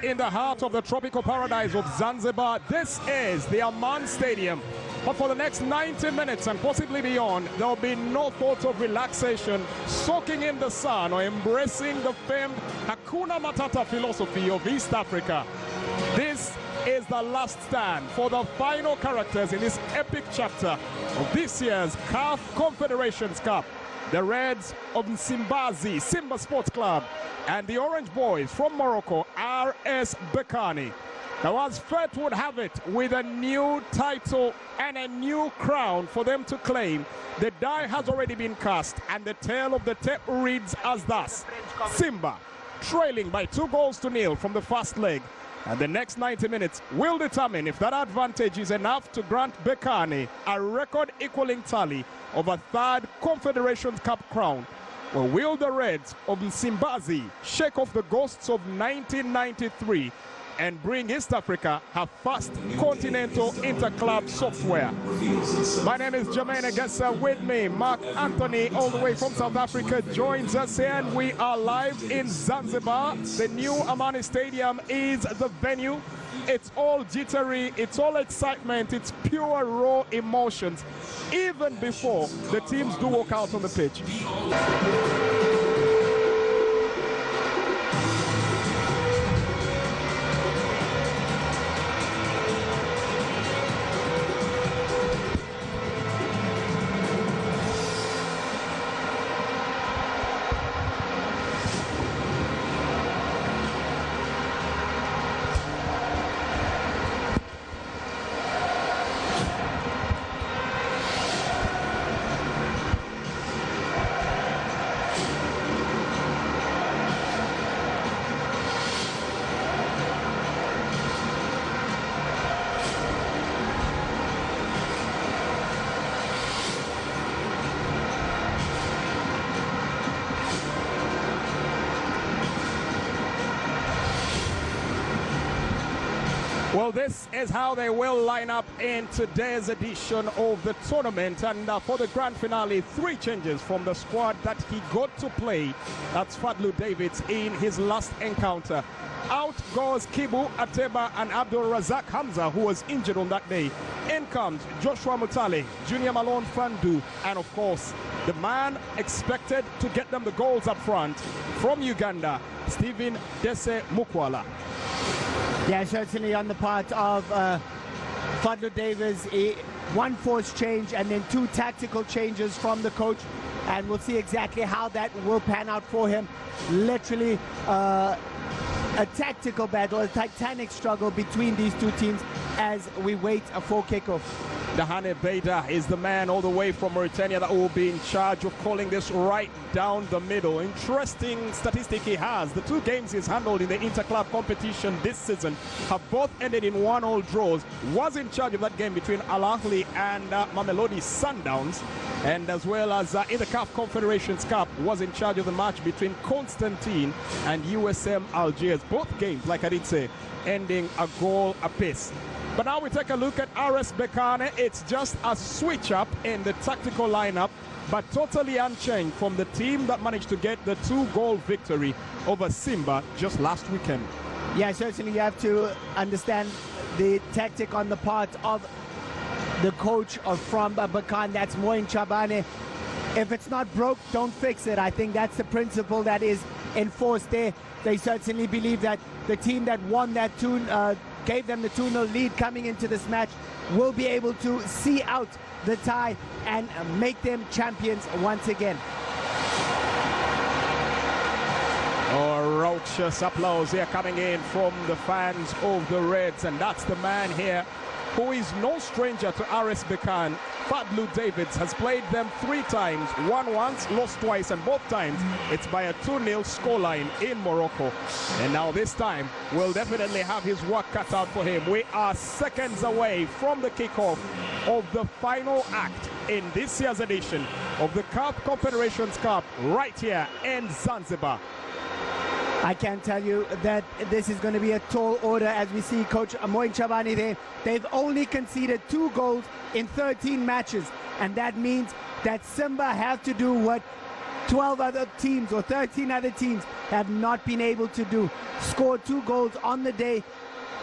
in the heart of the tropical paradise of Zanzibar. This is the Amani Stadium. But for the next 90 minutes and possibly beyond, there will be no thought of relaxation, soaking in the sun, or embracing the famed Hakuna Matata philosophy of East Africa. This is the last stand for the final characters in this epic chapter of this year's CAF Confederations Cup. The Reds of Simba Sports Club, and the Orange Boys from Morocco, RS Berkane. Now, as fate would have it, with a new title and a new crown for them to claim, the die has already been cast, and the tale of the tape reads as thus. Simba trailing by 2-0 from the first leg, and the next 90 minutes will determine if that advantage is enough to grant Berkane a record-equaling tally of a third Confederations Cup crown. Or will the Reds of Msimbazi shake off the ghosts of 1993 and bring East Africa her first continental interclub software? My name is Jermaine Agessa. With me, Mark Anthony, all the way from South Africa, joins us here, and we are live in Zanzibar. The new Amani Stadium is the venue. It's all jittery, it's all excitement, it's pure raw emotions, even before the teams do walk out on the pitch. Well, this is how they will line up in today's edition of the tournament. And for the grand finale, 3 changes from the squad that he got to play. That's Fadlu Davids in his last encounter. Out goes Kibu Ateba and Abdul Razak Hamza, who was injured on that day. In comes Joshua Mutale, Junior Malone Fandu, and of course, the man expected to get them the goals up front from Uganda, Stephen Dese Mukwala. Yeah, certainly on the part of Fadlu Davids, one forced change and then 2 tactical changes from the coach, and we'll see exactly how that will pan out for him. Literally a tactical battle, a titanic struggle between these 2 teams as we wait for kickoff. Dahane Beda is the man all the way from Mauritania that will be in charge of calling this right down the middle. Interesting statistic he has. The 2 games he's handled in the interclub competition this season have both ended in 1-1 draws. Was in charge of that game between Al Ahly and Mamelodi Sundowns, and as well as in the CAF Confederations Cup was in charge of the match between Constantine and USM Algiers. Both games, like I did say, ending a goal apiece. But now we take a look at RS Berkane. It's just a switch up in the tactical lineup, but totally unchanged from the team that managed to get the 2-goal victory over Simba just last weekend. Yeah, certainly you have to understand the tactic on the part of the coach from Berkane, that's Moin Chabane. If it's not broke, don't fix it. I think that's the principle that is enforced there. They certainly believe that the team that won that gave them the 2-0 lead coming into this match will be able to see out the tie and make them champions once again. Oh, raucous applause here coming in from the fans of the Reds, and that's the man here who is no stranger to RS Berkane. Fadlu Davids has played them 3 times, won once, lost twice, and both times it's by a 2-0 scoreline in Morocco. And now this time we'll definitely have his work cut out for him. We are seconds away from the kickoff of the final act in this year's edition of the CAF Confederations Cup right here in Zanzibar. I can tell you that this is going to be a tall order as we see Coach Moin Chabane there. They've only conceded 2 goals in 13 matches, and that means that Simba have to do what 12 other teams or 13 other teams have not been able to do. Score 2 goals on the day.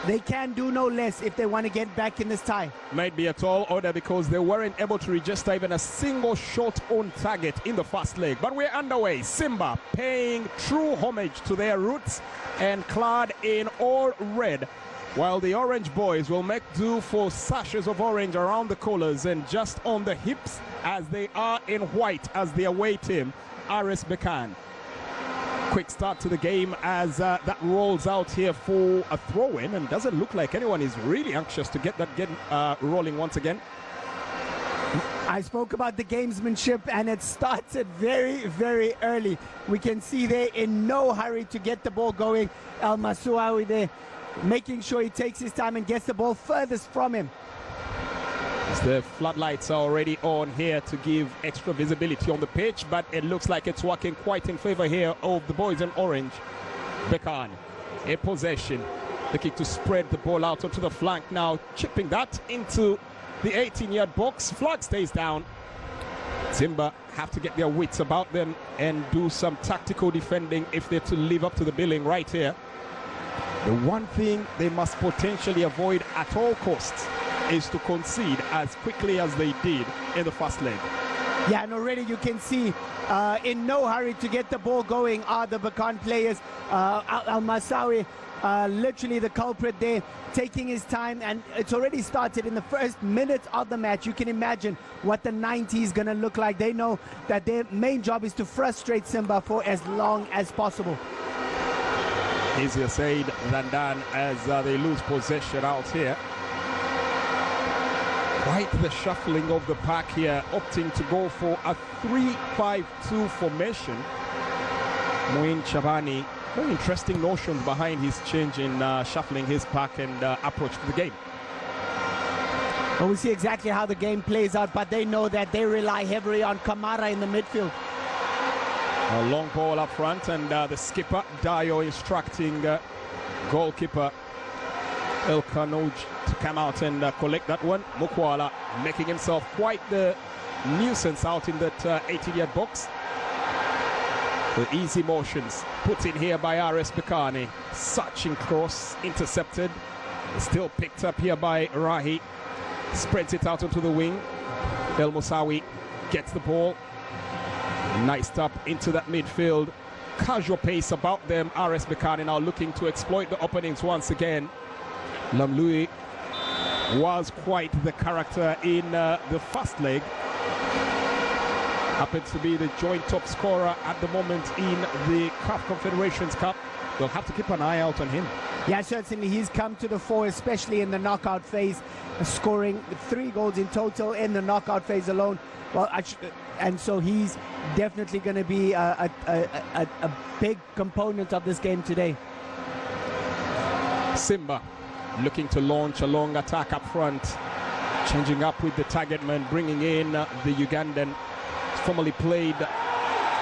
They can do no less if they want to get back in this tie. Might be a tall order because they weren't able to register even a single shot on target in the first leg. But we're underway. Simba paying true homage to their roots and clad in all red, while the Orange boys will make do for sashes of orange around the collars and just on the hips, as they are in white as the away team, RS Berkane. Quick start to the game as that rolls out here for a throw-in, and doesn't look like anyone is really anxious to get that game rolling once again. I spoke about the gamesmanship, and it started very, very early. We can see they're in no hurry to get the ball going. El Masuawi there making sure he takes his time and gets the ball furthest from him. The floodlights are already on here to give extra visibility on the pitch, but it looks like it's working quite in favor here of the boys in orange. Berkane, a possession, looking to spread the ball out onto the flank now, chipping that into the 18-yard box. Flag stays down. Simba have to get their wits about them and do some tactical defending if they're to live up to the billing right here. The one thing they must potentially avoid at all costs is to concede as quickly as they did in the first leg. Yeah, and already you can see in no hurry to get the ball going are the Berkane players. Al Masawi, literally the culprit there, taking his time, and it's already started in the first minute of the match. You can imagine what the 90 is going to look like. They know that their main job is to frustrate Simba for as long as possible. Easier said than done as they lose possession out here. Quite the shuffling of the pack here, opting to go for a 3-5-2 formation. Muin Chabani, very interesting notions behind his change in shuffling his pack and approach to the game. Well, we see exactly how the game plays out, but they know that they rely heavily on Kamara in the midfield. A long ball up front, and the skipper Dayo instructing goalkeeper El Kanouj to come out and collect that one. Mukwala making himself quite the nuisance out in that 18-yard box. The easy motions put in here by RS Berkane. Searching cross, intercepted. Still picked up here by Rahi. Spreads it out onto the wing. El Musawi gets the ball. Nice up into that midfield. Casual pace about them. RS Berkane now looking to exploit the openings once again. Lamlui was quite the character in the first leg. Happens to be the joint top scorer at the moment in the CAF Confederations Cup. They'll have to keep an eye out on him. Yeah, certainly he's come to the fore, especially in the knockout phase, scoring 3 goals in total in the knockout phase alone. Well, and so he's definitely going to be a big component of this game today. Simba looking to launch a long attack up front, changing up with the target man, bringing in the Ugandan, formerly played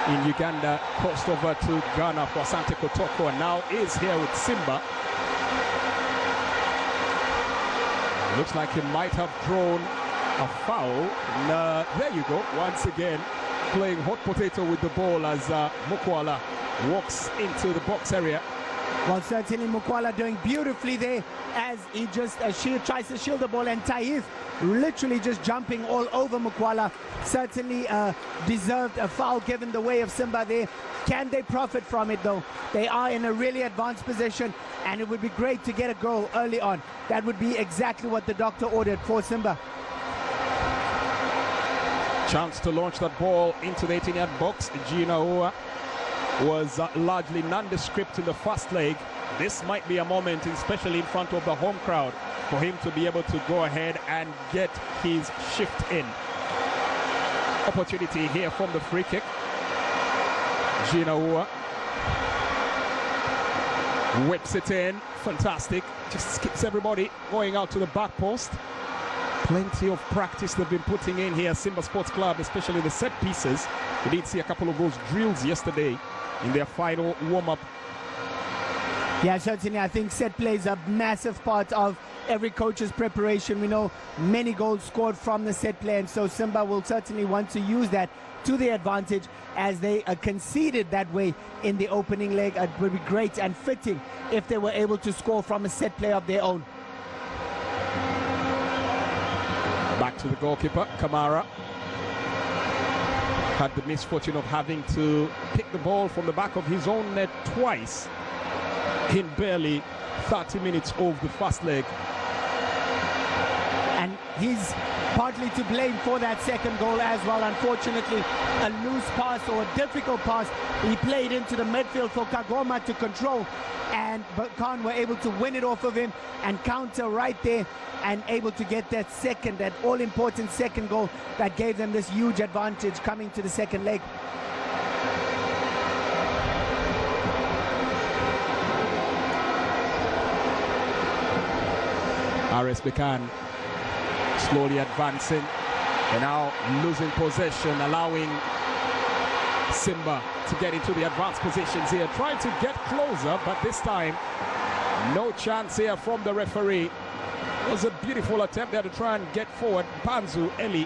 in Uganda, crossed over to Ghana for Asante Kotoko, and now is here with Simba. Looks like he might have drawn a foul. And, there you go, once again playing hot potato with the ball as Mukwala walks into the box area. Well, certainly Mukwala doing beautifully there as he just tries to shield the ball, and Taif literally just jumping all over Mukwala. Certainly deserved a foul given the way of Simba there. Can they profit from it though? They are in a really advanced position, and it would be great to get a goal early on. That would be exactly what the doctor ordered for Simba. Chance to launch that ball into the 18-yard box. Gina was largely nondescript in the first leg. This might be a moment, especially in front of the home crowd, for him to be able to go ahead and get his shift in. Opportunity here from the free kick. Gina whips it in. Fantastic. Just skips everybody, going out to the back post. Plenty of practice they've been putting in here, Simba Sports Club, especially the set pieces. We did see a couple of those drills yesterday in their final warm-up. Yeah, certainly I think set play is a massive part of every coach's preparation. We know many goals scored from the set play, and so Simba will certainly want to use that to the advantage, as they conceded that way in the opening leg. It would be great and fitting if they were able to score from a set play of their own. Back to the goalkeeper, Kamara. Had the misfortune of having to pick the ball from the back of his own net twice in barely 30 minutes of the first leg. And he's partly to blame for that second goal as well. Unfortunately, a loose pass or a difficult pass he played into the midfield for Kagoma to control, and Berkane were able to win it off of him and counter right there, and able to get that second, that all-important second goal that gave them this huge advantage coming to the second leg. RS Berkane slowly advancing and now losing possession, allowing Simba to get into the advanced positions here, trying to get closer, but this time no chance here from the referee. It was a beautiful attempt there to try and get forward. Panzu Eli,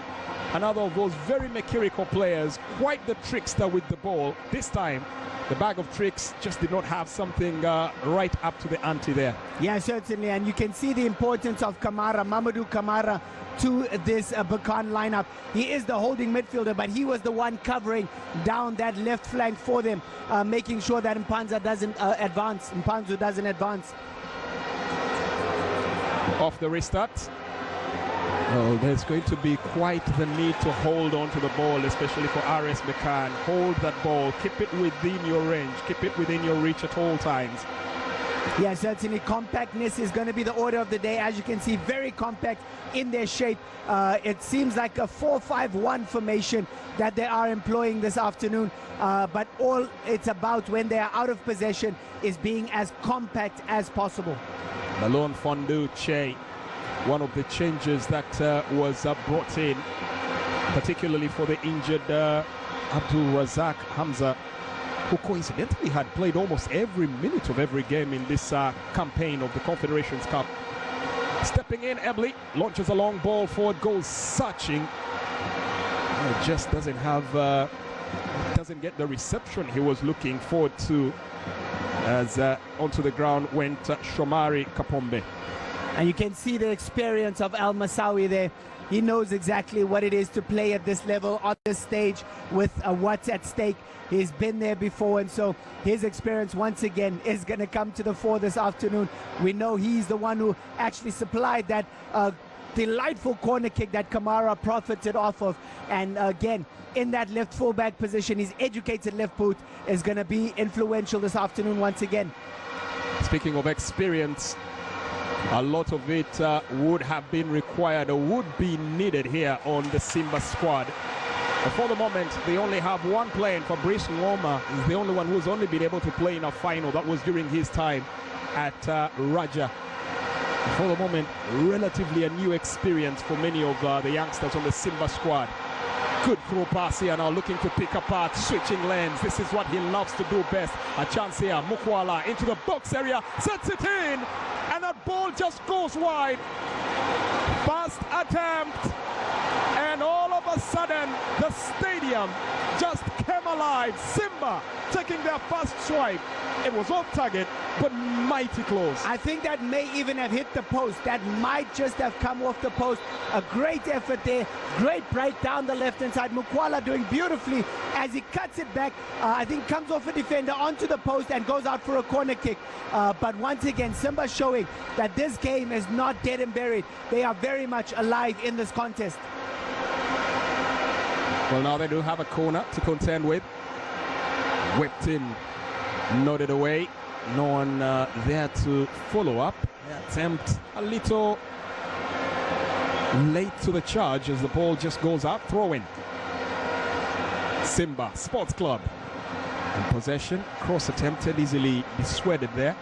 another of those very mercurial players, quite the trickster with the ball. This time the bag of tricks just did not have something right up to the ante there. Yeah, certainly, and you can see the importance of Kamara, Mamadou Kamara, to this Berkane lineup. He is the holding midfielder, but he was the one covering down that left flank for them, making sure that Mpanzu doesn't advance. Off the restart. Well, there's going to be quite the need to hold on to the ball, especially for RS Berkane. Hold that ball, keep it within your range, keep it within your reach at all times. Yeah, certainly compactness is going to be the order of the day. As you can see, very compact in their shape. It seems like a 4-5-1 formation that they are employing this afternoon. But all it's about when they are out of possession is being as compact as possible. Malone Fondue Che, one of the changes that was brought in, particularly for the injured Abdul Razak Hamza, who coincidentally had played almost every minute of every game in this campaign of the Confederations Cup. Stepping in, Ebley launches a long ball forward, goes searching. It just doesn't have, doesn't get the reception he was looking forward to, as onto the ground went Shomari Kapombe. And you can see the experience of Al Masawi there. He knows exactly what it is to play at this level, on this stage, with what's at stake. He's been there before, and so his experience once again is going to come to the fore this afternoon. We know he's the one who actually supplied that delightful corner kick that Kamara profited off of. And again, in that left fullback position, his educated left boot is going to be influential this afternoon once again. Speaking of experience, a lot of it would have been required or would be needed here on the Simba squad. But for the moment, they only have one player. Fabrice Ngoma is the only one who's only been able to play in a final. That was during his time at Raja. For the moment, relatively a new experience for many of the youngsters on the Simba squad. Good throw pass here now, looking to pick apart, switching lanes. This is what he loves to do best. A chance here, Mukwala into the box area, sets it in, and that ball just goes wide. First attempt, and all of a sudden, the stadium just came alive. Simba taking their first swipe. It was off target, but mighty close. I think that may even have hit the post. That might just have come off the post. A great effort there. Great break down the left-hand side. Mukwala doing beautifully as he cuts it back. I think comes off a defender onto the post and goes out for a corner kick. But once again, Simba showing that this game is not dead and buried. They are very much alive in this contest. Well, now they do have a corner to contend with. Whipped in, nodded away. No one there to follow up. The attempt a little late to the charge as the ball just goes out. Throw in. Simba Sports Club in possession. Cross attempted, easily dissuaded there.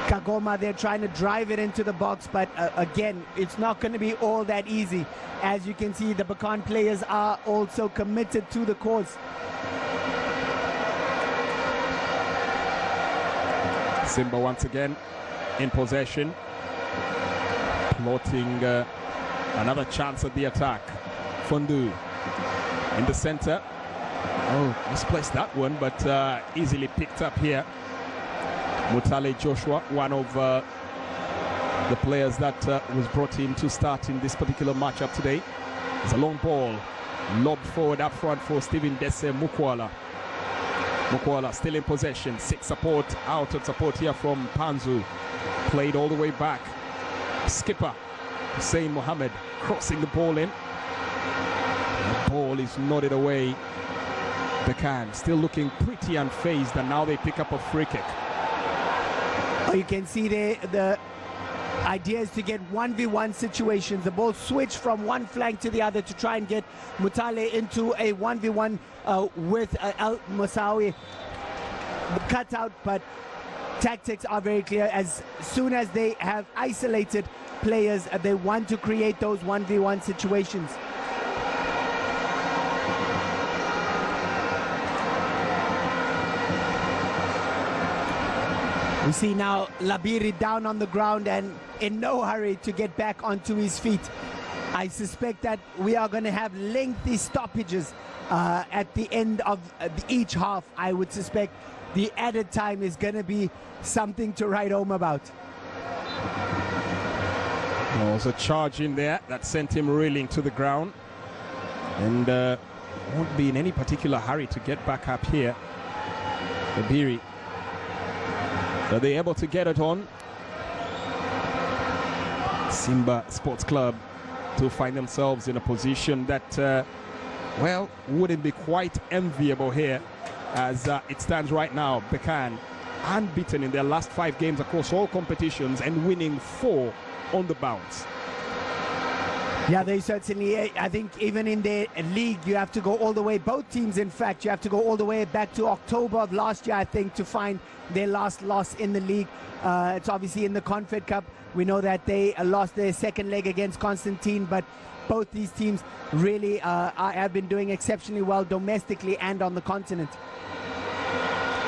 Kagoma, they're trying to drive it into the box, but again, it's not going to be all that easy. As you can see, the Berkane players are also committed to the cause. Simba once again in possession, plotting another chance at the attack. Fondue in the center, Oh, misplaced that one, but easily picked up here. Mutale Joshua, one of the players that was brought in to start in this particular matchup today. It's a long ball, lobbed forward up front for Stephen Dese Mukwala. Mukwala still in possession, out of support here from Panzu. Played all the way back. Skipper Hussein Mohammed crossing the ball in. The ball is nodded away. Berkane still looking pretty unfazed, and now they pick up a free kick. Oh, you can see the idea is to get 1v1 situations. The ball switched from one flank to the other to try and get Mutale into a 1v1 with Al Moussaoui cut out, but tactics are very clear. As soon as they have isolated players, they want to create those 1v1 situations. We see now Labiri down on the ground and in no hurry to get back onto his feet. I suspect that we are going to have lengthy stoppages at the end of each half. I would suspect the added time is going to be something to write home about. There was a charge in there that sent him reeling to the ground, and won't be in any particular hurry to get back up here. Labiri. Are they able to get it on? Simba Sports Club to find themselves in a position that, well, wouldn't be quite enviable here as it stands right now. Berkane unbeaten in their last 5 games across all competitions and winning 4 on the bounce. Yeah, they certainly, I think even in the league, you have to go all the way, both teams in fact, you have to go all the way back to October of last year, I think, to find their last loss in the league. It's obviously in the Confed Cup. We know that they lost their second leg against Constantine, but both these teams really have been doing exceptionally well domestically and on the continent.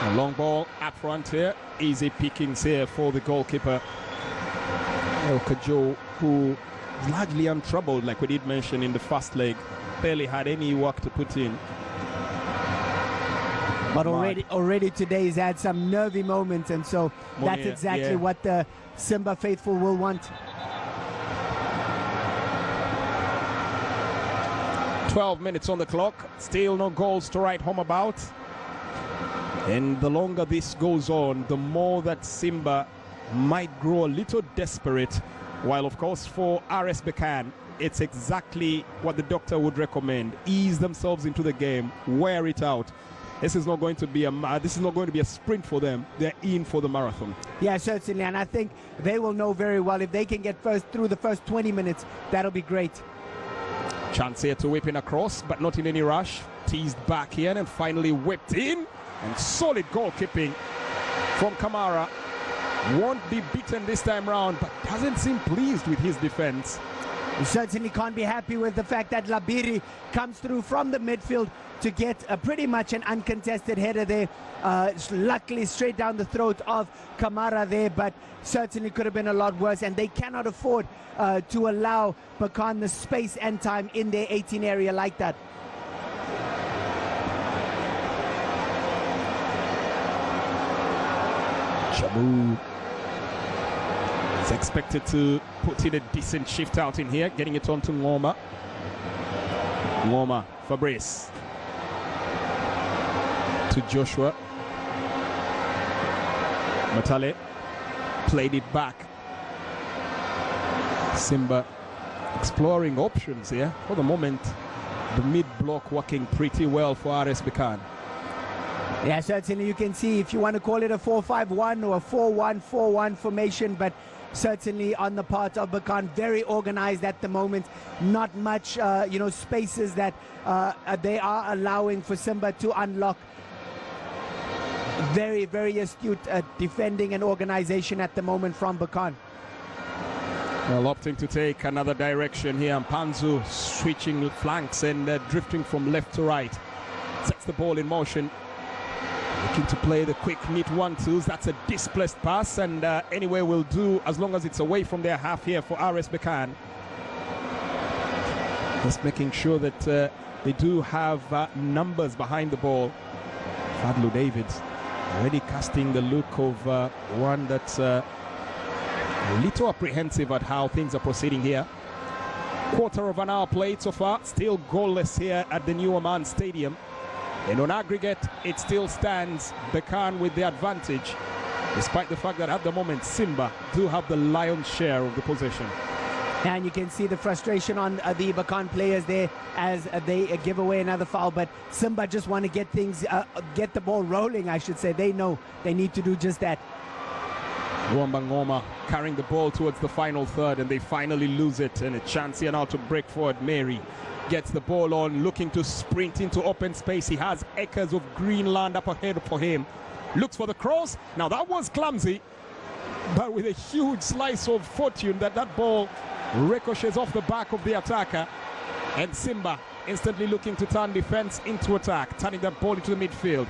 A long ball up front here, easy pickings here for the goalkeeper, El Kajo, who largely untroubled, like we did mention in the first leg. Barely had any work to put in. But already today he's had some nervy moments, and so that's exactly what the Simba faithful will want. 12 minutes on the clock, still no goals to write home about. And the longer this goes on, the more that Simba might grow a little desperate. While, of course, for RS Berkane, it's exactly what the doctor would recommend. Ease themselves into the game, wear it out. This is not going to be a sprint for them. They're in for the marathon. Yeah, certainly, and I think they will know very well if they can get through the first 20 minutes, that'll be great. Chance here to whip in across, but not in any rush. Teased back here and finally whipped in. And solid goalkeeping from Kamara. Won't be beaten this time round, but doesn't seem pleased with his defense. He certainly can't be happy with the fact that Labiri comes through from the midfield to get pretty much an uncontested header there. Luckily straight down the throat of Kamara there, but certainly could have been a lot worse, and they cannot afford to allow Berkane the space and time in their 18 area like that. Shabu is expected to put in a decent shift out in here, getting it on to Ngoma. Ngoma, Fabrice. To Joshua. Matale played it back. Simba exploring options here. For the moment, the mid-block working pretty well for RS Berkane. Yeah, certainly you can see if you want to call it a 4-5-1 or a 4-1-4-1 formation, but certainly on the part of Berkane, very organized at the moment. Not much, spaces that they are allowing for Simba to unlock. Very, very astute defending and organization at the moment from Berkane. Well, opting to take another direction here. Panzu switching flanks and drifting from left to right. Sets the ball in motion. Looking to play the quick, neat 1-2s. That's a displaced pass, and anyway will do as long as it's away from their half here for RS Berkane. Just making sure that they do have numbers behind the ball. Fadlu Davids already casting the look of one that's a little apprehensive at how things are proceeding here. Quarter of an hour played so far, still goalless here at the new Amman Stadium. And on aggregate, it still stands Berkane with the advantage, despite the fact that at the moment Simba do have the lion's share of the possession. And you can see the frustration on the Berkane players there as they give away another foul. But Simba just want to get things, get the ball rolling, I should say. They know they need to do just that. Wamba Ngoma carrying the ball towards the final third, and they finally lose it. And a chance here now to break forward. Mary gets the ball on, looking to sprint into open space. He has acres of green land up ahead for him. Looks for the cross. Now that was clumsy, but with a huge slice of fortune that ball ricochets off the back of the attacker, and Simba instantly looking to turn defense into attack, turning that ball into the midfield.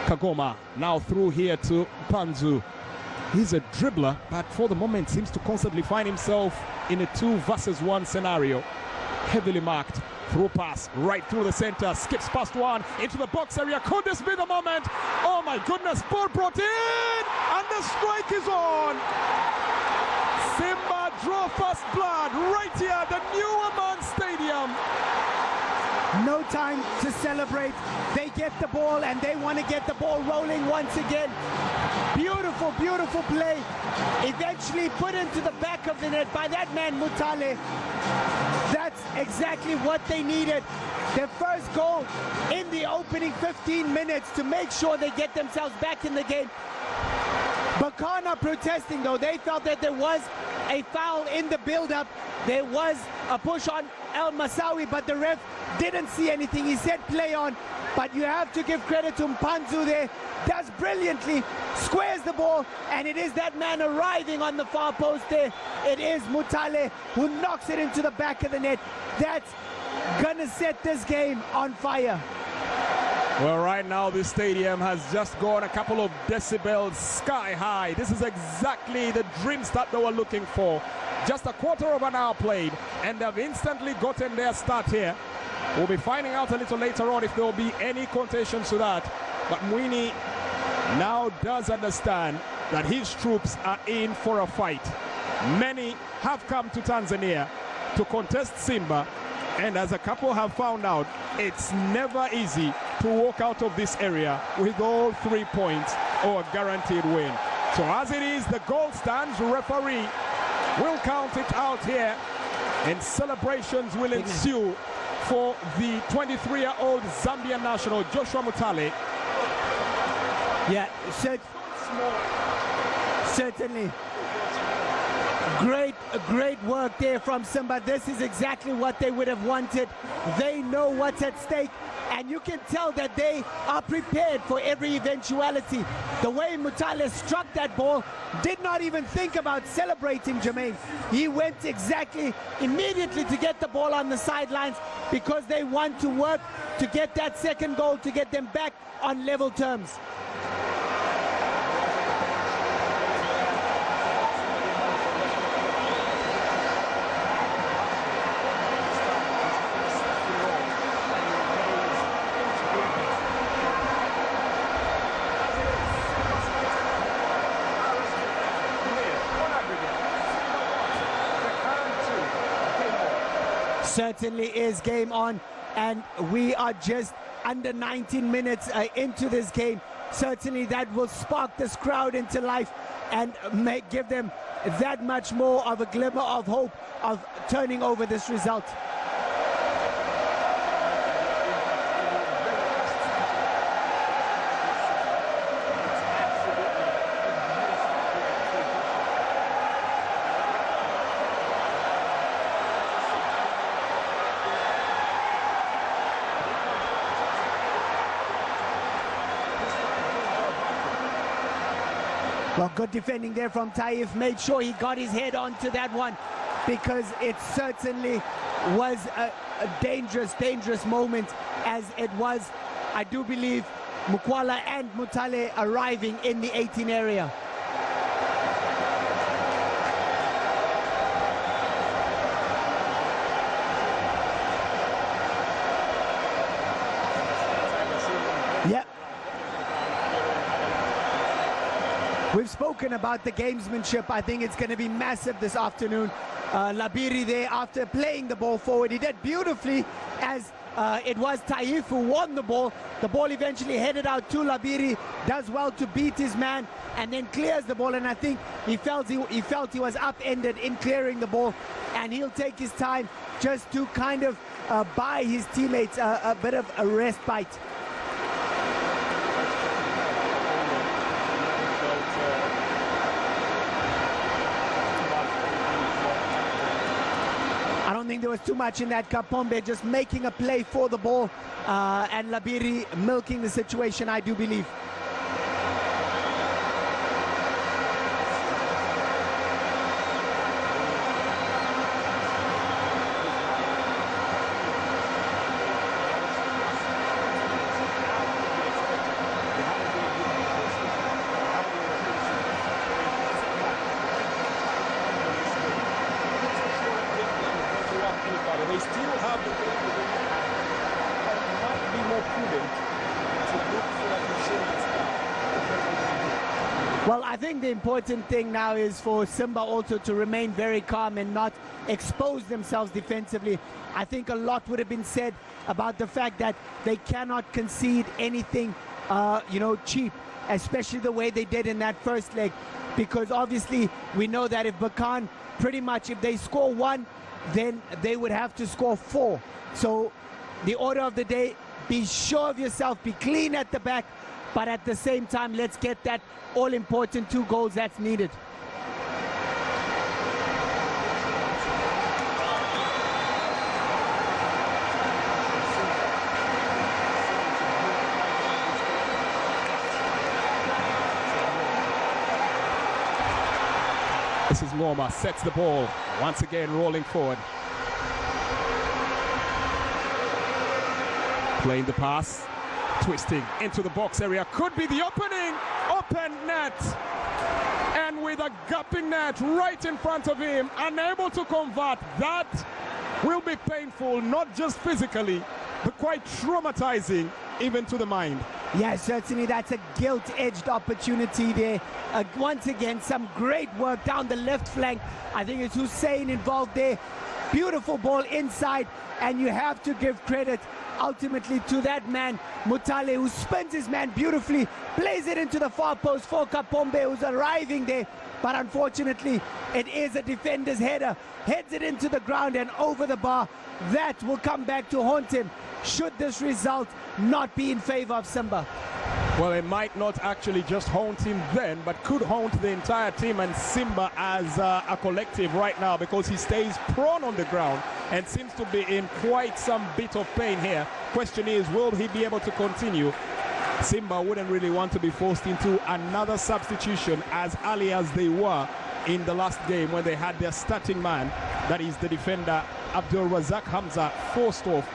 Kagoma now through here to Panzu. He's a dribbler, but for the moment seems to constantly find himself in a 2 versus 1 scenario. Heavily marked, through pass right through the center, skips past one into the box area. Could this be the moment? Oh my goodness, ball brought in, and the strike is on. Simba draw first blood right here at the new Amman Stadium. No time to celebrate. They get the ball and they want to get the ball rolling once again. Beautiful, beautiful play. Eventually put into the back of the net by that man Mutale. That's exactly what they needed. Their first goal in the opening 15 minutes to make sure they get themselves back in the game. Berkane are protesting though. They felt that there was a foul in the build-up. There was a push on El Masawi, but the ref didn't see anything. He said play on, but you have to give credit to Mpanzu there. Does brilliantly, squares the ball, and it is that man arriving on the far post there. It is Mutale who knocks it into the back of the net. That's gonna set this game on fire. Well, right now this stadium has just gone a couple of decibels sky high. This is exactly the dream start they were looking for. Just a quarter of an hour played, and they've instantly gotten their start here. We'll be finding out a little later on if there will be any contention to that. But Mwini now does understand that his troops are in for a fight. Many have come to Tanzania to contest Simba, and as a couple have found out, it's never easy to walk out of this area with all 3 points or a guaranteed win. So as it is, the goal stands. Referee will count it out here, and celebrations will ensue for the 23-year-old Zambian national, Joshua Mutale. Yeah, certainly. Great work there from Simba. This is exactly what they would have wanted. They know what's at stake, and you can tell that they are prepared for every eventuality. The way Mutale struck that ball, did not even think about celebrating, Jermaine. He went immediately to get the ball on the sidelines because they want to work to get that second goal, to get them back on level terms. Certainly is game on, and we are just under 19 minutes into this game. Certainly that will spark this crowd into life and give them that much more of a glimmer of hope of turning over this result. Well, good defending there from Taif. Made sure he got his head onto that one, because it certainly was a dangerous moment, as it was, I do believe, Mukwala and Mutale arriving in the 18 area. spoken about the gamesmanship. I think it's going to be massive this afternoon. Labiri there, after playing the ball forward, he did beautifully, as it was Taif who won the ball. The ball eventually headed out to Labiri, does well to beat his man, and then clears the ball. And I think he felt he was upended in clearing the ball, and he'll take his time just to kind of buy his teammates a bit of a respite. I don't think there was too much in that. Kombe just making a play for the ball, and Labiri milking the situation, I do believe. They still have the might be more prudent to look for Well, I think the important thing now is for Simba also to remain very calm and not expose themselves defensively. I think a lot would have been said about the fact that they cannot concede anything, cheap, especially the way they did in that first leg, because obviously we know that if Berkane, pretty much if they score one, then they would have to score 4. So the order of the day, be sure of yourself, be clean at the back, but at the same time, let's get that all-important 2 goals that's needed. This is Loma, sets the ball, once again rolling forward. Playing the pass, twisting into the box area, could be the opening, open net. And with a gaping net right in front of him, unable to convert, that will be painful, not just physically, but quite traumatizing even to the mind. Yes, certainly that's a gilt-edged opportunity there. Once again, some great work down the left flank. I think it's Hussein involved there. Beautiful ball inside, and you have to give credit ultimately to that man, Mutale, who spins his man beautifully, plays it into the far post for Kombe, who's arriving there. But unfortunately, it is a defender's header. Heads it into the ground and over the bar. That will come back to haunt him should this result not be in favor of Simba. Well, it might not actually just haunt him then, but could haunt the entire team and Simba as a collective right now, because he stays prone on the ground and seems to be in quite some bit of pain here. Question is, will he be able to continue? Simba wouldn't really want to be forced into another substitution as early as they were in the last game when they had their starting man, that is the defender Abdul Razak Hamza, forced off.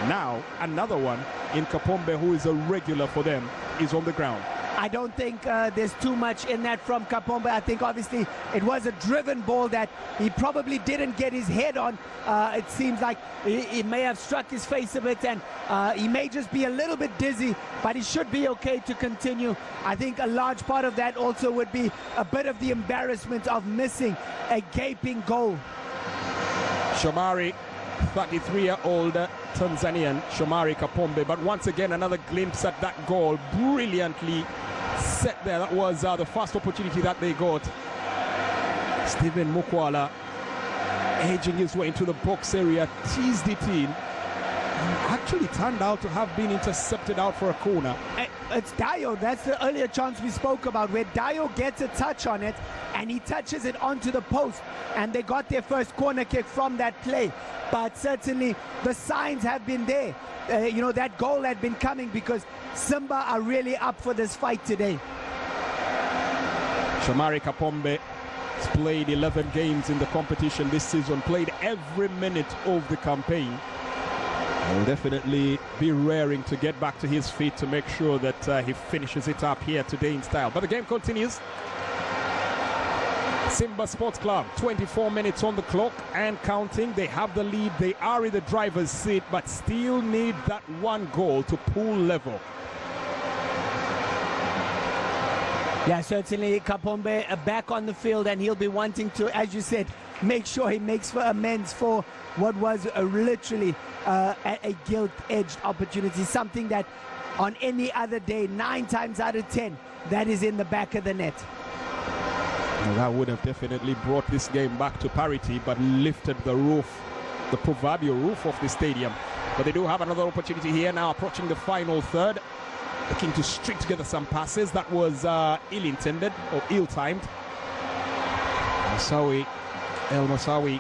Now another one in Kombe, who is a regular for them, is on the ground. I don't think there's too much in that from Kombe. I think obviously it was a driven ball that he probably didn't get his head on. It seems like he may have struck his face a bit, and he may just be a little bit dizzy, but he should be okay to continue. I think a large part of that also would be a bit of the embarrassment of missing a gaping goal. Shomari, 33-year-old Tanzanian, Shomari Kombe, but once again another glimpse at that goal, brilliantly set there. That was the first opportunity that they got. Stephen Mukwala edging his way into the box area, teased it in, and actually turned out to have been intercepted out for a corner. It's Dio. That's the earlier chance we spoke about, where Dio gets a touch on it and he touches it onto the post, and they got their first corner kick from that play. But certainly the signs have been there. That goal had been coming, because Simba are really up for this fight today. Shomari Kombe has played 11 games in the competition this season, played every minute of the campaign. He'll definitely be raring to get back to his feet to make sure that he finishes it up here today in style. But the game continues. Simba Sports Club, 24 minutes on the clock and counting. They have the lead. They are in the driver's seat, but still need that one goal to pull level. Yeah, certainly Kombe back on the field, and he'll be wanting to, as you said, make sure he makes for amends for what was literally a gilt-edged opportunity, something that on any other day, 9 times out of 10, that is in the back of the net. And that would have definitely brought this game back to parity, but lifted the roof, the proverbial roof of the stadium. But they do have another opportunity here now, approaching the final third, looking to string together some passes. That was ill-intended or ill-timed. El Moussaoui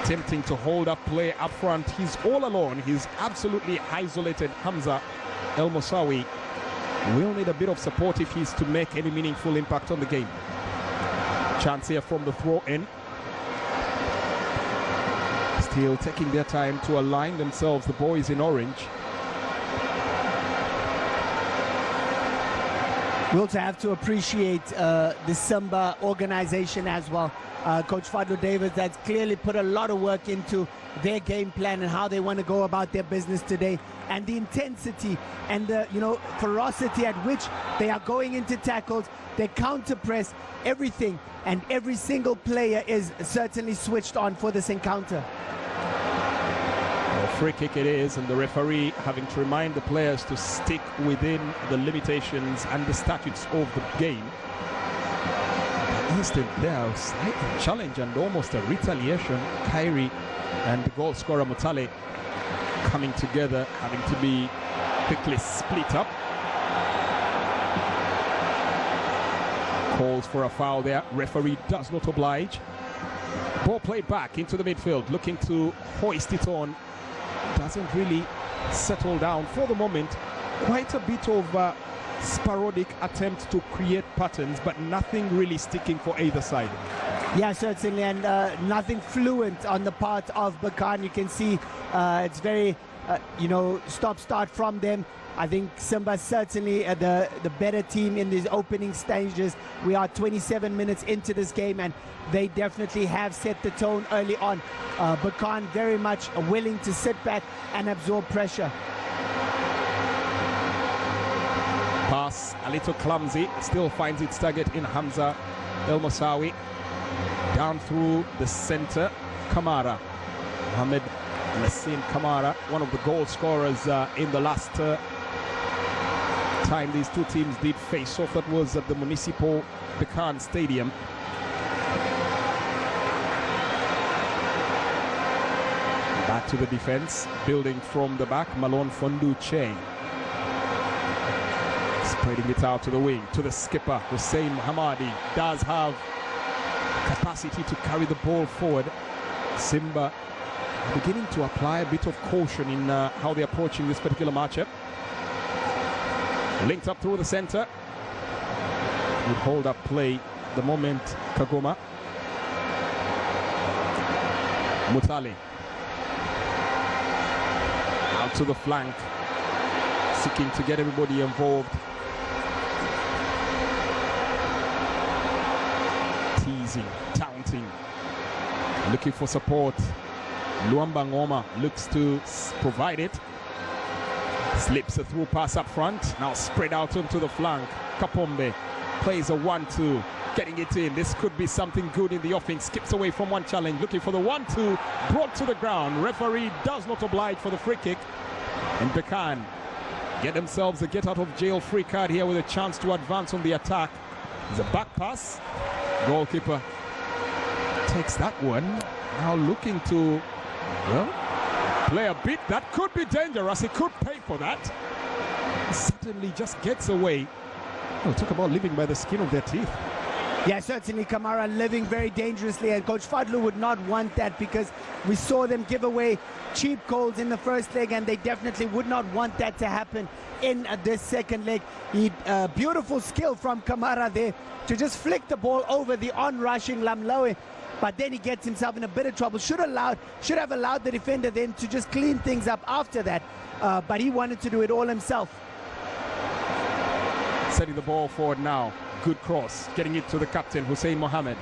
attempting to hold up play up front. He's all alone. He's absolutely isolated. Hamza El Moussaoui will need a bit of support if he's to make any meaningful impact on the game. Chance here from the throw in. Still taking their time to align themselves, the boys in orange. We also have to appreciate the Simba organization as well. Coach Fadlu Davids has clearly put a lot of work into their game plan and how they want to go about their business today, and the intensity and the ferocity at which they are going into tackles, their counter press, everything, and every single player is certainly switched on for this encounter. A free kick it is, and the referee having to remind the players to stick within the limitations and the statutes of the game. Instant there, slight challenge and almost a retaliation. Kyrie and the goal scorer Mutale coming together, having to be quickly split up. Calls for a foul there. Referee does not oblige. Ball played back into the midfield, looking to hoist it on. Doesn't really settle down for the moment. Quite a bit of sporadic attempt to create patterns, but nothing really sticking for either side. Yeah, certainly, and nothing fluent on the part of Berkane. You can see it's very, stop-start from them. I think Simba certainly the better team in these opening stages. We are 27 minutes into this game, and they definitely have set the tone early on. Berkane very much willing to sit back and absorb pressure. Pass a little clumsy, still finds its target in Hamza El Moussaoui. Down through the center, Kamara. Mohamed Nassim Kamara, one of the goal scorers in the last time these two teams did face off. That was at the Municipal Berkane Stadium. Back to the defense, building from the back, Malone Fonduche. Spreading it out to the wing, to the skipper, Hussein Hamadi. Does have capacity to carry the ball forward. Simba beginning to apply a bit of caution in how they're approaching this particular matchup. Linked up through the center. Would hold up play the moment Kagoma. Mutale. Out to the flank. Seeking to get everybody involved. Teasing, taunting. Looking for support. Luamba Ngoma looks to provide it. Slips a through pass up front. Now spread out onto the flank. Kombe plays a 1-2. Getting it in. This could be something good in the offing. Skips away from one challenge. Looking for the 1-2. Brought to the ground. Referee does not oblige for the free kick. And Berkane get themselves a get out of jail free card here with a chance to advance on the attack. It's a back pass. Goalkeeper takes that one. Now looking to, well, play a bit. That could be dangerous. He could pay for that. He certainly just gets away. Well, talk about living by the skin of their teeth. Yeah, certainly Kamara living very dangerously, and Coach Fadlu would not want that, because we saw them give away cheap goals in the first leg, and they definitely would not want that to happen in this second leg. Beautiful skill from Kamara there to just flick the ball over the on-rushing Lamloe, but then he gets himself in a bit of trouble. Should have allowed the defender then to just clean things up after that, but he wanted to do it all himself. Setting the ball forward now. Good cross, getting it to the captain, Hussein Mohammed.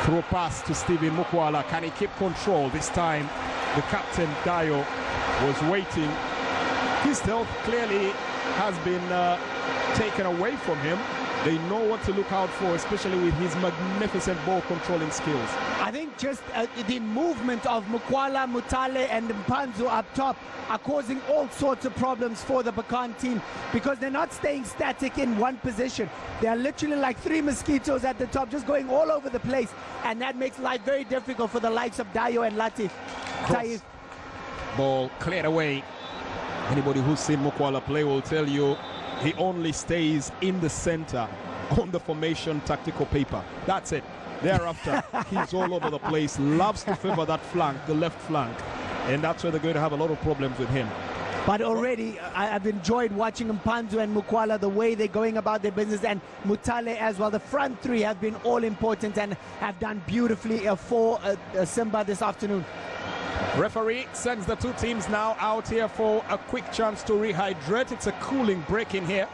Through pass to Stephen Mukwala. Can he keep control? This time, the captain, Dayo, was waiting. His health clearly has been taken away from him. They know what to look out for, especially with his magnificent ball controlling skills. I think just the movement of Mukwala, Mutale and Mpanzu up top are causing all sorts of problems for the Berkane team because they're not staying static in one position. They are literally like three mosquitoes at the top, just going all over the place, and that makes life very difficult for the likes of Dayo and Latif. Taif. Ball cleared away. Anybody who's seen Mukwala play will tell you he only stays in the center on the formation tactical paper. That's it. Thereafter, he's all over the place, loves to favor that flank, the left flank, and that's where they're going to have a lot of problems with him. But already, I've enjoyed watching Mpanzu and Mukwala, the way they're going about their business, and Mutale as well. The front three have been all important and have done beautifully for Simba this afternoon. Referee sends the two teams now out here for a quick chance to rehydrate. It's a cooling break in here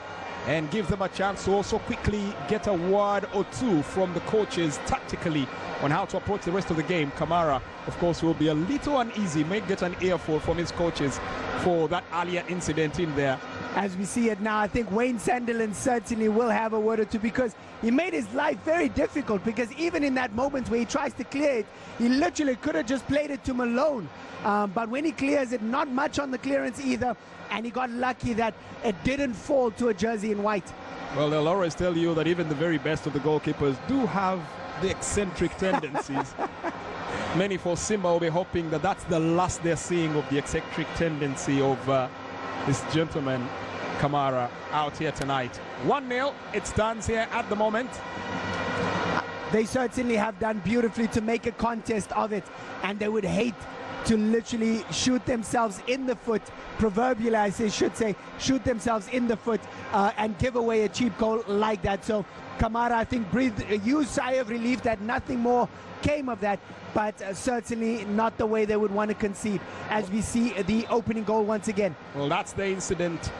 and gives them a chance to also quickly get a word or two from the coaches tactically on how to approach the rest of the game. Kamara, of course, will be a little uneasy, may get an earful from his coaches for that earlier incident in there. As we see it now, I think Wayne Sandilands certainly will have a word or two because he made his life very difficult, because even in that moment where he tries to clear it, he literally could have just played it to Malone. But when he clears it, not much on the clearance either, and he got lucky that it didn't fall to a jersey in white. Well, they'll always tell you that even the very best of the goalkeepers do have the eccentric tendencies. Many for Simba will be hoping that that's the last they're seeing of the eccentric tendency of this gentleman, Kamara, out here tonight. 1-0, it stands here at the moment. They certainly have done beautifully to make a contest of it, and they would hate to literally shoot themselves in the foot, proverbially I should say, shoot themselves in the foot and give away a cheap goal like that. So Kamara, I think, breathed a huge sigh of relief that nothing more came of that, but certainly not the way they would want to concede, as we see the opening goal once again. Well, that's the incident.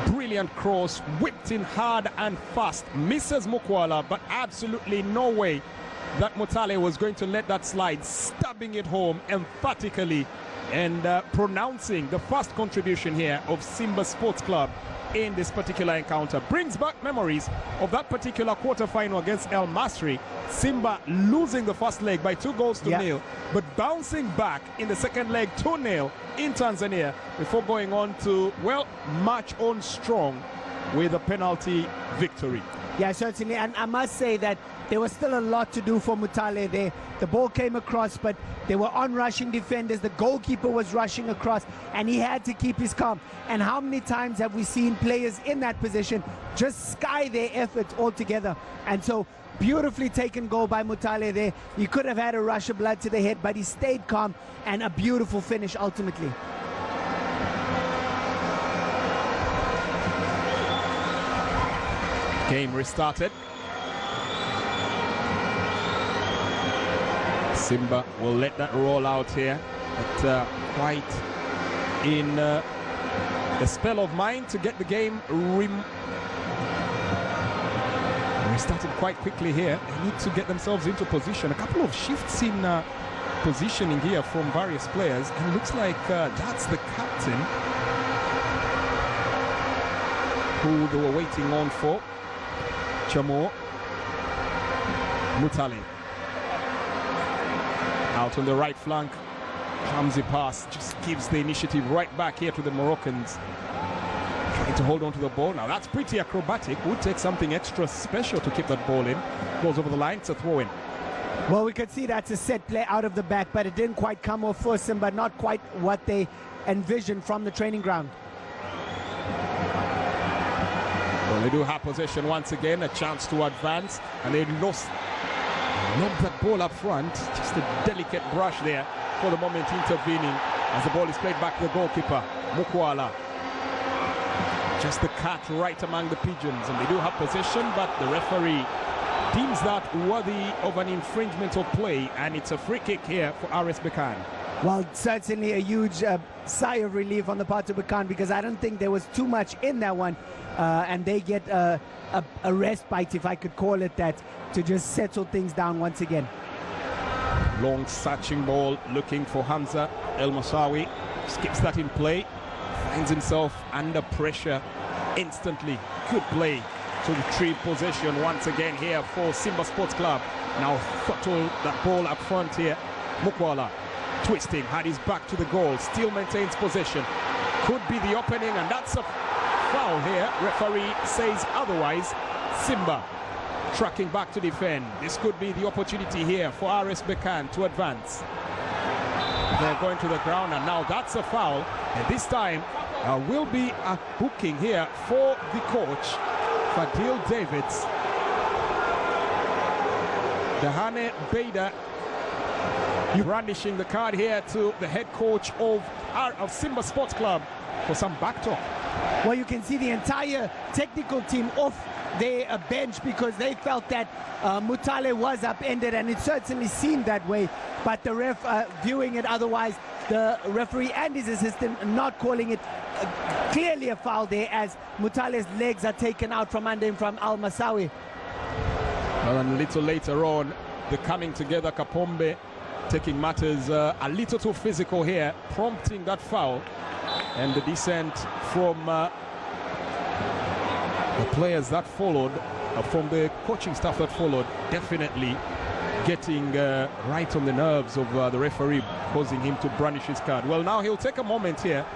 Brilliant cross, whipped in hard and fast, misses Mukwala, but absolutely no way that Mutale was going to let that slide, stabbing it home emphatically and pronouncing the first contribution here of Simba Sports Club in this particular encounter. Brings back memories of that particular quarter-final against El Masri. Simba losing the first leg by 2-0, but bouncing back in the second leg 2-0 in Tanzania before going on to, well, march on strong with a penalty victory. Yeah, certainly, and I must say that there was still a lot to do for Mutale there. The ball came across, but they were on-rushing defenders. The goalkeeper was rushing across, and he had to keep his calm. And how many times have we seen players in that position just sky their efforts altogether? And so, beautifully taken goal by Mutale there. He could have had a rush of blood to the head, but he stayed calm, and a beautiful finish ultimately. Game restarted. Simba will let that roll out here, but quite in a spell of mind to get the game restarted quite quickly here. They need to get themselves into position. A couple of shifts in positioning here from various players, and it looks like that's the captain who they were waiting on for. Chamo Mutale out on the right flank. Clumsy pass, just gives the initiative right back here to the Moroccans. Trying to hold on to the ball. Now that's pretty acrobatic. Would take something extra special to keep that ball in. Goes over the line, it's a throw in. Well, we could see that's a set play out of the back, but it didn't quite come off for Simba, not quite what they envisioned from the training ground. Well, they do have possession once again, a chance to advance, and they lost that ball up front. Just a delicate brush there for the moment intervening as the ball is played back to the goalkeeper, Mukwala. Just the cat right among the pigeons, and they do have possession, but the referee deems that worthy of an infringement of play, and it's a free kick here for RS Berkane. Well, certainly a huge sigh of relief on the part of Berkane, because I don't think there was too much in that one, and they get a respite, if I could call it that, to just settle things down once again. Long searching ball looking for Hamza El Masawi. Skips that in play, finds himself under pressure instantly. Good play to retrieve possession once again here for Simba Sports Club. Now throttle that ball up front here. Mukwala twisting, had his back to the goal, still maintains possession. Could be the opening, and that's a foul here. Referee says otherwise. Simba tracking back to defend. This could be the opportunity here for RS Berkane to advance. They're going to the ground, and now that's a foul. And this time will be a booking here for the coach, Fadil Davids. Dahane Bader brandishing the card here to the head coach of Simba Sports Club for some backtalk. Well, you can see the entire technical team off their bench because they felt that Mutale was upended, and it certainly seemed that way. But the ref viewing it otherwise, the referee and his assistant not calling it clearly a foul there, as Mutale's legs are taken out from under him from Al Masawi. Well, and a little later on, the coming together, Kombe taking matters a little too physical here, prompting that foul, and the dissent from the players that followed, from the coaching staff that followed, definitely getting right on the nerves of the referee, causing him to brandish his card. Well, now he'll take a moment here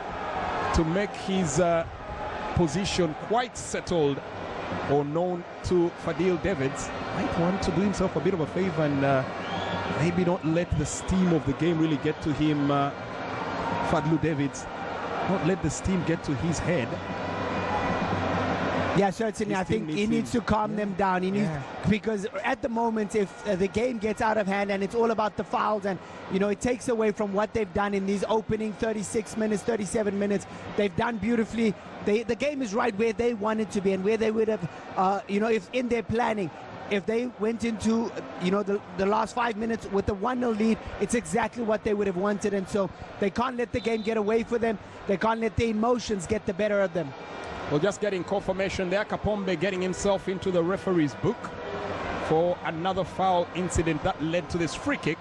to make his position quite settled or known to Fadil Davids. Might want to do himself a bit of a favor and maybe not let the steam of the game really get to him, Fadlu Davids. Not let the steam get to his head. Yeah, certainly. I think he needs to calm them down. He needs, because at the moment, if the game gets out of hand and it's all about the fouls, and you know, it takes away from what they've done in these opening 36 minutes, 37 minutes. They've done beautifully. The game is right where they wanted to be, and where they would have, you know, if in their planning, if they went into, you know, the last 5 minutes with the 1-0 lead, it's exactly what they would have wanted. And so they can't let the game get away for them. They can't let the emotions get the better of them. Well, just getting confirmation there, Kombe getting himself into the referee's book for another foul incident that led to this free kick.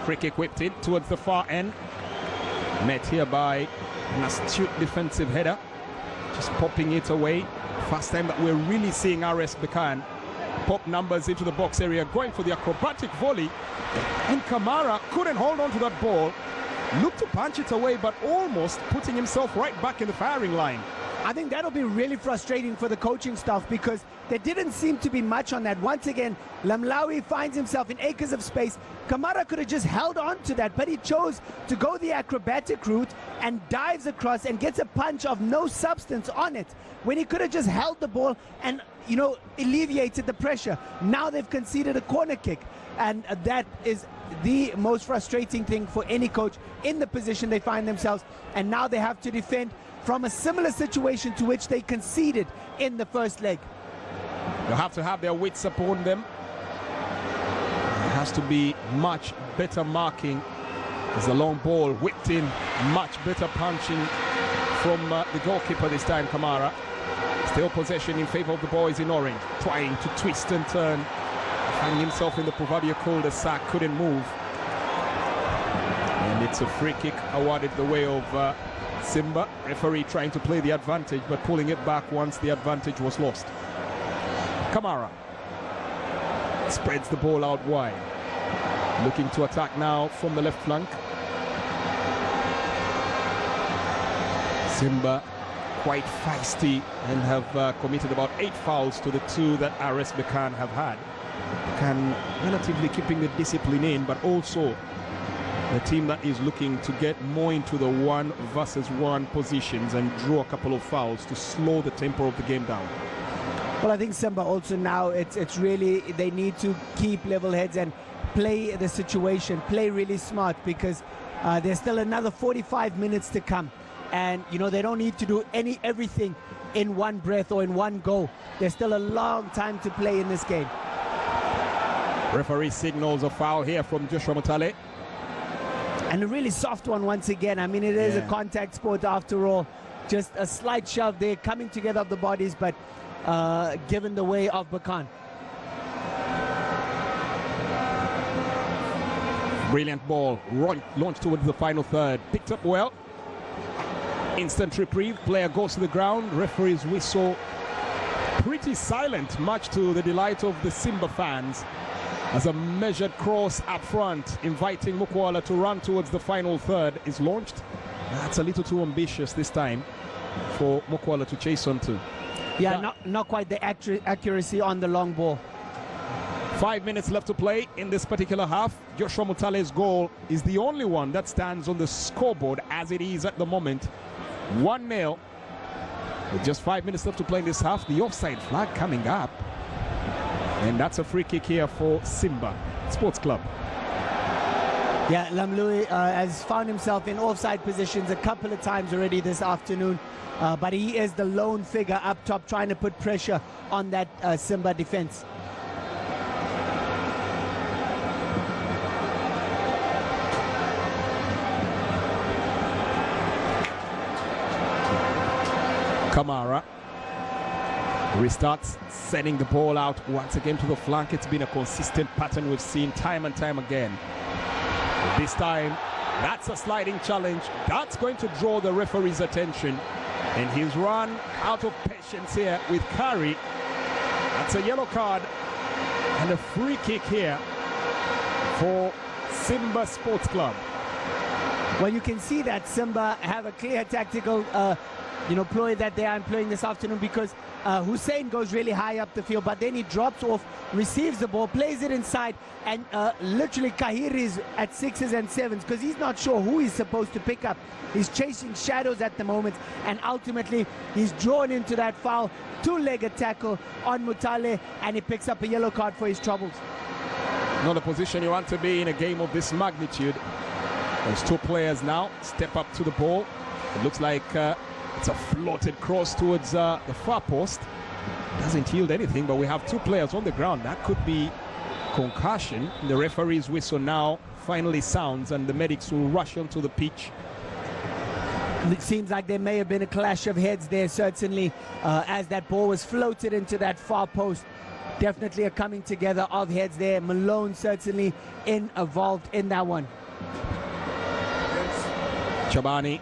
Free kick whipped in towards the far end. Met here by an astute defensive header, just popping it away. First time that we're really seeing RS Berkane pop numbers into the box area, going for the acrobatic volley. And Kamara couldn't hold on to that ball. Looked to punch it away, but almost putting himself right back in the firing line. I think that'll be really frustrating for the coaching staff, because there didn't seem to be much on that. Once again, Lamlawi finds himself in acres of space. Kamara could have just held on to that, but he chose to go the acrobatic route and dives across and gets a punch of no substance on it, when he could have just held the ball and, you know, alleviated the pressure. Now they've conceded a corner kick, and that is the most frustrating thing for any coach in the position they find themselves. And now they have to defend from a similar situation to which they conceded in the first leg. They'll have to have their wits upon them. There has to be much better marking. There's a long ball whipped in, much better punching from the goalkeeper this time, Kamara. Still possession in favor of the boys in orange, trying to twist and turn, finding himself in the proverbial cul-de-sac, couldn't move. And it's a free kick awarded the way of Simba. Referee trying to play the advantage, but pulling it back once the advantage was lost. Kamara spreads the ball out wide, looking to attack now from the left flank. Simba quite feisty and have committed about 8 fouls to the 2 that RS Berkane have had. Berkane relatively keeping the discipline in, but also the team that is looking to get more into the 1 versus 1 positions and draw a couple of fouls to slow the tempo of the game down. Well, I think Simba also now, it's really, they need to keep level heads and play the situation, play really smart, because there's still another 45 minutes to come. And, you know, they don't need to do everything in one breath or in one go. There's still a long time to play in this game. Referee signals a foul here from Joshua Mutale. And a really soft one once again. I mean, it is a contact sport after all. Just a slight shove there, coming together of the bodies, but given the way of Berkane. Brilliant ball, launched towards the final third. Picked up well. Instant reprieve, player goes to the ground, referee's whistle pretty silent, much to the delight of the Simba fans, as a measured cross up front, inviting Mokwala to run towards the final third, is launched. That's a little too ambitious this time for Mokwala to chase onto. Yeah, not quite the accuracy on the long ball. 5 minutes left to play in this particular half. Joshua Mutale's goal is the only one that stands on the scoreboard as it is at the moment. 1-0. With just 5 minutes left to play in this half, the offside flag coming up. And that's a free kick here for Simba Sports Club. Yeah, Lamlui has found himself in offside positions a couple of times already this afternoon. But he is the lone figure up top trying to put pressure on that Simba defense. Kamara restarts, sending the ball out once again to the flank. It's been a consistent pattern we've seen time and time again. This time, that's a sliding challenge. That's going to draw the referee's attention. And he's run out of patience here with Curry. That's a yellow card and a free kick here for Simba Sports Club. Well, you can see that Simba have a clear tactical ploy that they are employing this afternoon, because Hussein goes really high up the field, but then he drops off, receives the ball, plays it inside, and literally Kahir is at 6s and 7s because he's not sure who he's supposed to pick up. He's chasing shadows at the moment, and ultimately he's drawn into that foul, two-legged tackle on Mutale, and he picks up a yellow card for his troubles. Not a position you want to be in a game of this magnitude. There's two players now step up to the ball. It looks like it's a floated cross towards the far post. Doesn't yield anything, but we have two players on the ground. That could be concussion. The referee's whistle now finally sounds, and the medics will rush onto the pitch. It seems like there may have been a clash of heads there, certainly, as that ball was floated into that far post. Definitely a coming together of heads there. Malone certainly involved in that one. Chabani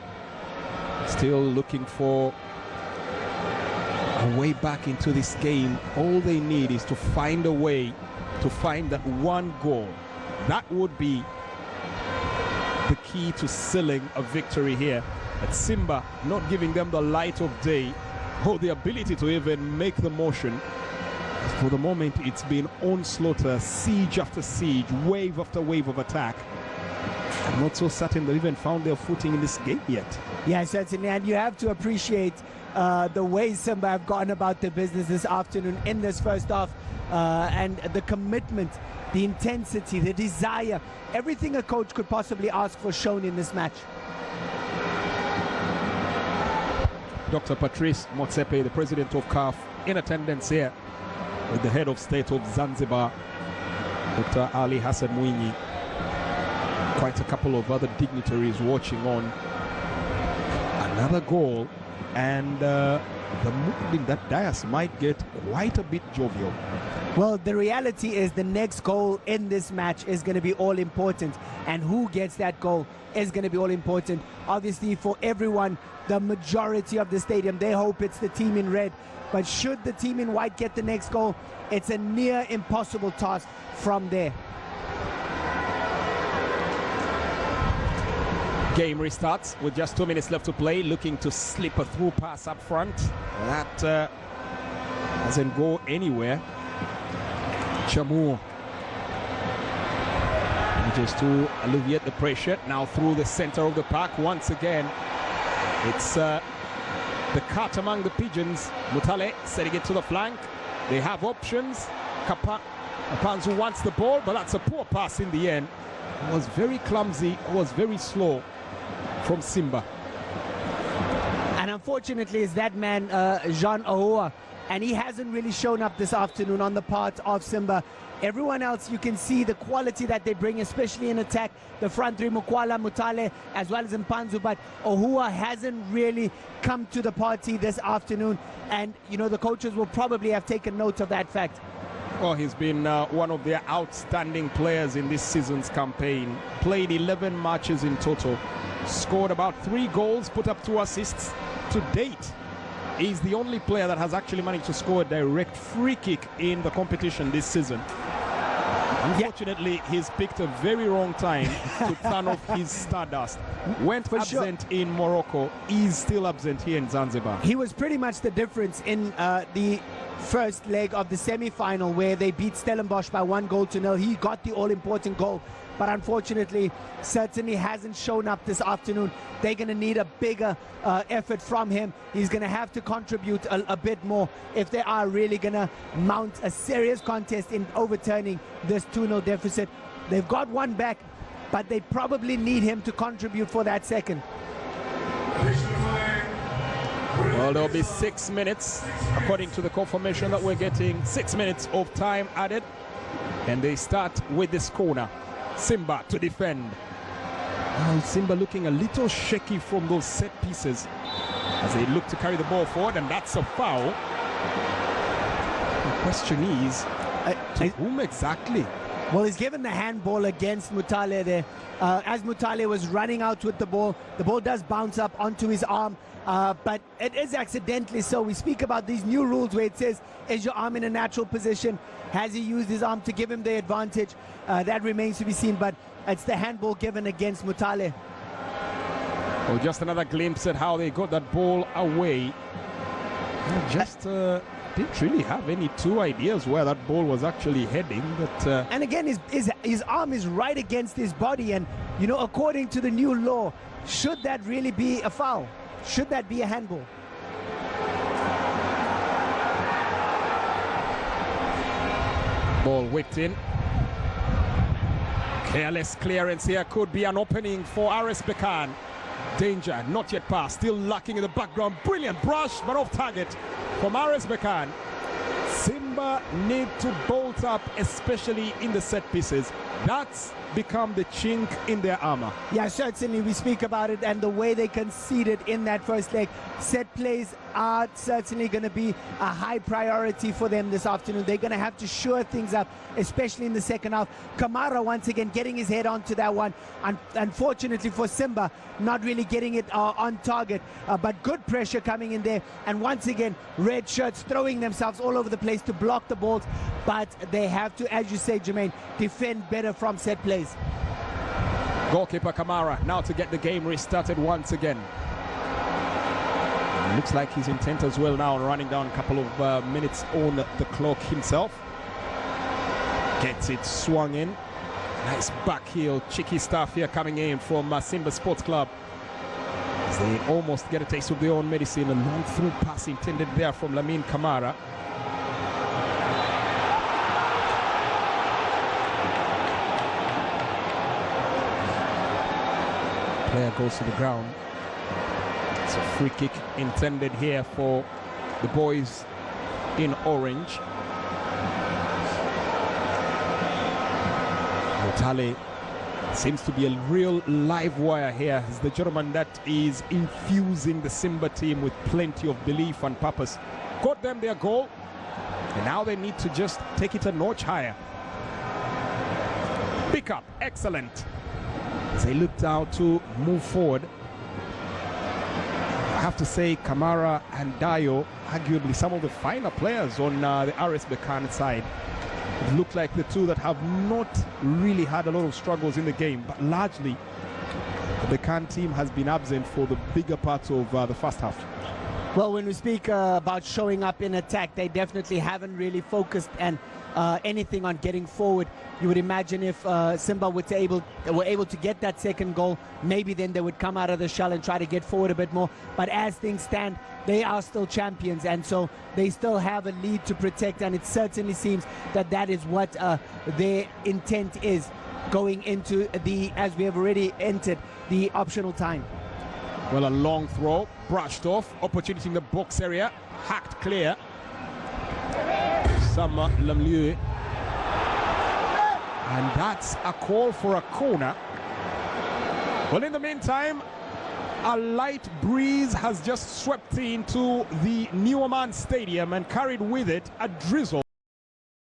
still looking for a way back into this game. All they need is to find a way to find that one goal. That would be the key to sealing a victory here. At Simba not giving them the light of day or the ability to even make the motion. For the moment, it's been onslaught, siege after siege, wave after wave of attack. I'm not so certain they even found their footing in this game yet. Yeah, certainly, and you have to appreciate the way Simba have gone about their business this afternoon in this first half, and the commitment, the intensity, the desire, everything a coach could possibly ask for shown in this match. Dr. Patrice Motsepe, the president of CAF, in attendance here with the head of state of Zanzibar, Dr. Ali Hassan Mwinyi. Quite a couple of other dignitaries watching on. Another goal, and the mood in that dais might get quite a bit jovial. Well, the reality is the next goal in this match is going to be all important, and who gets that goal is going to be all important. Obviously, for everyone, the majority of the stadium, they hope it's the team in red, but should the team in white get the next goal, it's a near impossible task from there. Game restarts with just 2 minutes left to play, looking to slip a through pass up front. That doesn't go anywhere. Chamou just to alleviate the pressure. Now through the center of the park once again. It's the cat among the pigeons. Mutale setting it to the flank. They have options. Kapanzu wants the ball, but that's a poor pass in the end. It was very clumsy, it was very slow from Simba. And unfortunately, it's that man, Jean Ahoua, and he hasn't really shown up this afternoon on the part of Simba. Everyone else, you can see the quality that they bring, especially in attack. The front three, Mokwala, Mutale, as well as Mpanzu, but Ahoua hasn't really come to the party this afternoon. And, you know, the coaches will probably have taken note of that fact. Well, he's been one of their outstanding players in this season's campaign. Played 11 matches in total. Scored about 3 goals, put up 2 assists to date. He's the only player that has actually managed to score a direct free kick in the competition this season. Unfortunately, he's picked a very wrong time to turn off his stardust. Went absent in Morocco. He's still absent here in Zanzibar. He was pretty much the difference in the first leg of the semi-final where they beat Stellenbosch by 1-0. He got the all-important goal, but unfortunately certainly hasn't shown up this afternoon. They're going to need a bigger effort from him. He's going to have to contribute a bit more if they are really going to mount a serious contest in overturning this 2-0 deficit. They've got one back, but they probably need him to contribute for that second. Well, there'll be 6 minutes, according to the confirmation that we're getting. 6 minutes of time added, and they start with this corner. Simba to defend. Well, Simba looking a little shaky from those set pieces as they look to carry the ball forward, and that's a foul. The question is, to whom exactly? Well, he's given the handball against Mutale there. As Mutale was running out with the ball does bounce up onto his arm, but it is accidentally so. We speak about these new rules where it says, is your arm in a natural position? Has he used his arm to give him the advantage? That remains to be seen, but it's the handball given against Mutale. Well, just another glimpse at how they got that ball away. Just didn't really have any two ideas where that ball was actually heading. But and again, his arm is right against his body, and you know, according to the new law, should that really be a foul? Should that be a handball? Ball whipped in. Careless clearance here, could be an opening for RS Berkane. Danger, not yet passed, still lacking in the background. Brilliant brush, but off target from RS Berkane. Simba need to bolt up, especially in the set pieces. That's become the chink in their armor. Yeah, certainly we speak about it, and the way they conceded in that first leg. Set plays are certainly going to be a high priority for them this afternoon. They're going to have to shore things up, especially in the second half. Kamara once again getting his head onto that one. Unfortunately for Simba, not really getting it on target, but good pressure coming in there. And once again, red shirts throwing themselves all over the place to block the balls, but they have to, as you say, Jermaine, defend better from set plays. Goalkeeper Kamara now to get the game restarted once again. Looks like he's intent as well now on running down a couple of minutes on the clock himself. Gets it swung in. Nice back heel, cheeky stuff here coming in from Simba Sports Club. As they almost get a taste of their own medicine. A long through pass intended there from Lamine Kamara. Player goes to the ground. It's a free kick intended here for the boys in orange. Mutale seems to be a real live wire here. He's the gentleman that is infusing the Simba team with plenty of belief and purpose. Got them their goal, and now they need to just take it a notch higher. Pick up, excellent. As they look now to move forward. I have to say, Kamara and Dayo, arguably some of the finer players on the RS Berkane side. It looked like the two that have not really had a lot of struggles in the game, but largely the Berkane team has been absent for the bigger part of the first half. Well, when we speak about showing up in attack, they definitely haven't really focused and anything on getting forward. You would imagine if Simba were able to get that second goal, maybe then they would come out of the shell and try to get forward a bit more. But as things stand, they are still champions, and so they still have a lead to protect, and it certainly seems that that is what their intent is going into the, as we have already entered, the optional time. Well, a long throw, brushed off, opportunity in the box area, hacked clear. Sama Lamlieu. And that's a call for a corner. Well, in the meantime, a light breeze has just swept into the New Amman Stadium and carried with it a drizzle.